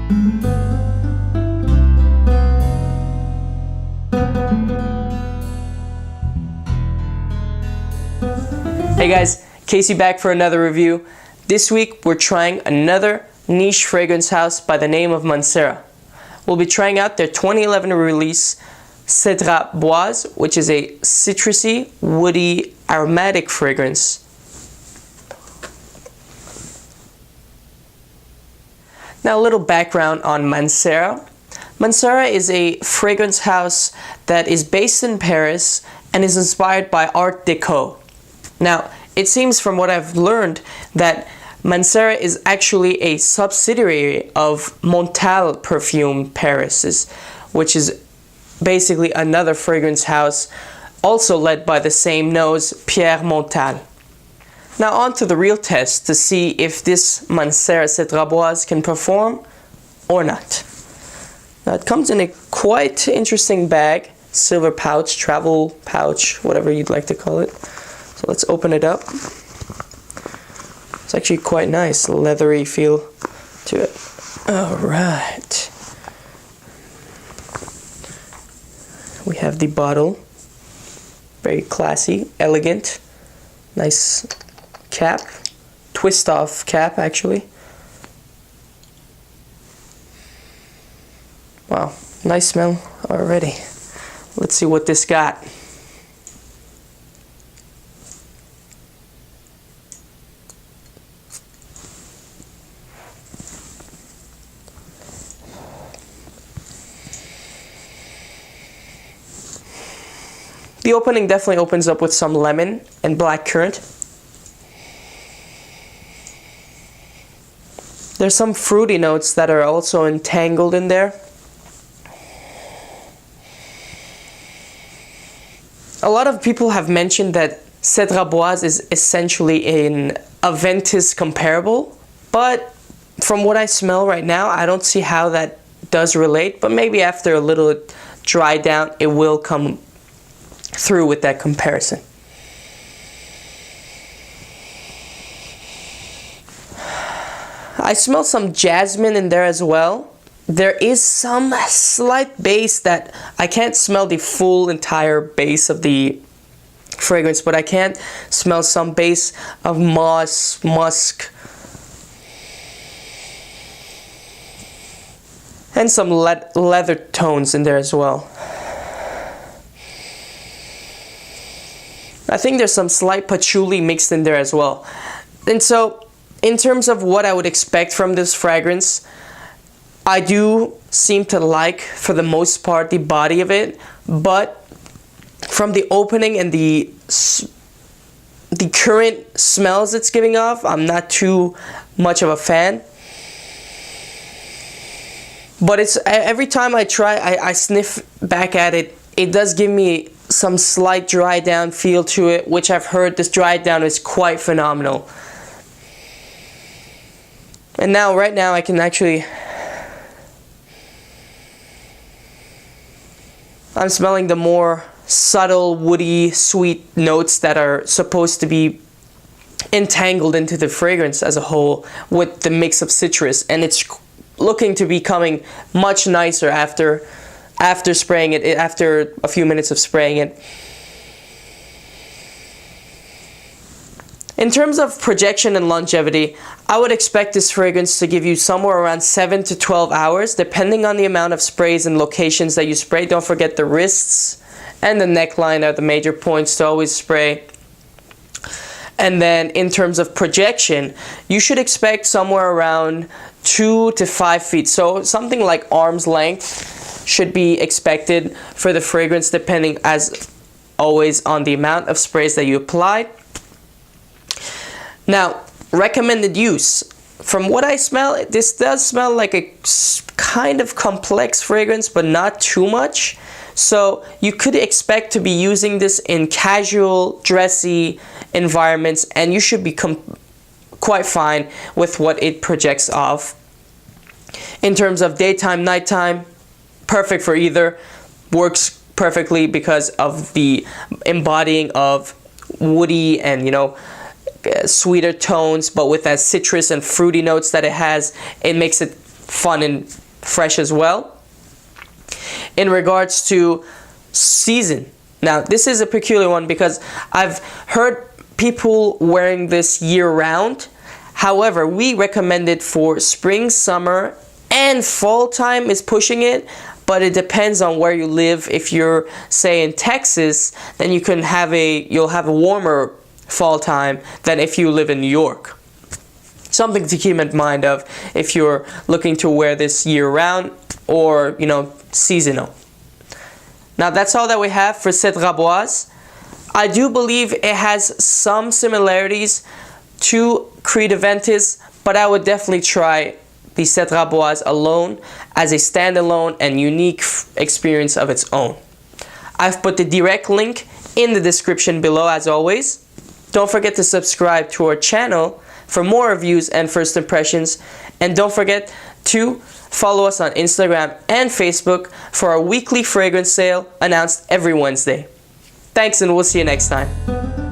Hey guys, Casey back for another review. This week we're trying another niche fragrance house by the name of Mancera. We'll be trying out their 2011 release Cedrat Boise, which is a citrusy, woody, aromatic fragrance. Now a little background on Mancera. Mancera is a fragrance house that is based in Paris and is inspired by Art Deco. Now, it seems from what I've learned that Mancera is actually a subsidiary of Montal Perfume Paris, which is basically another fragrance house also led by the same nose, Pierre Montal. Now on to the real test to see if this Mancera Cedrat Boise can perform or not. Now it comes in a quite interesting bag, silver pouch, travel pouch, whatever you'd like to call it. So let's open it up. It's actually quite nice, leathery feel to it. Alright. We have the bottle. Very classy, elegant. Nice cap. Twist off cap actually. Wow, nice smell already. Let's see what this got. The opening definitely opens up with some lemon and blackcurrant. There's some fruity notes that are also entangled in there. A lot of people have mentioned that Cedrat Boise is essentially an Aventus comparable, but from what I smell right now, I don't see how that does relate, but maybe after a little dry down, it will come through with that comparison. I smell some jasmine in there as well. There is some slight base that I can't smell the full entire base of the fragrance, but I can smell some base of moss, musk, and some leather tones in there as well. I think there's some slight patchouli mixed in there as well. And so, in terms of what I would expect from this fragrance, I do seem to like, for the most part, the body of it, but from the opening and the current smells it's giving off, I'm not too much of a fan. But it's every time I try, I sniff back at it, it does give me some slight dry down feel to it, which I've heard this dry down is quite phenomenal. And now, right now, I can actually, I'm smelling the more subtle, woody, sweet notes that are supposed to be entangled into the fragrance as a whole with the mix of citrus, and it's looking to be coming much nicer after spraying it, after a few minutes of spraying it. In terms of projection and longevity, I would expect this fragrance to give you somewhere around 7 to 12 hours, depending on the amount of sprays and locations that you spray. Don't forget the wrists and the neckline are the major points to always spray. And then in terms of projection, you should expect somewhere around 2 to 5 feet. So something like arm's length should be expected for the fragrance, depending as always on the amount of sprays that you apply. Now, recommended use. From what I smell, this does smell like a kind of complex fragrance, but not too much. So you could expect to be using this in casual, dressy environments, and you should be quite fine with what it projects off. In terms of daytime, nighttime, perfect for either. Works perfectly because of the embodying of woody and, sweeter tones, but with that citrus and fruity notes that it has, it makes it fun and fresh as well. In regards to season, now this is a peculiar one because I've heard people wearing this year-round. However, we recommend it for spring, summer, and fall time is pushing it, but it depends on where you live. If you're, say, in Texas, then you'll have a warmer fall time than if you live in New York. Something to keep in mind of if you're looking to wear this year-round or, seasonal. Now that's all that we have for Cedrat Boise. I do believe it has some similarities to Creed Aventus, but I would definitely try the Cedrat Boise alone as a standalone and unique experience of its own. I've put the direct link in the description below as always. Don't forget to subscribe to our channel for more reviews and first impressions, and don't forget to follow us on Instagram and Facebook for our weekly fragrance sale announced every Wednesday. Thanks, and we'll see you next time.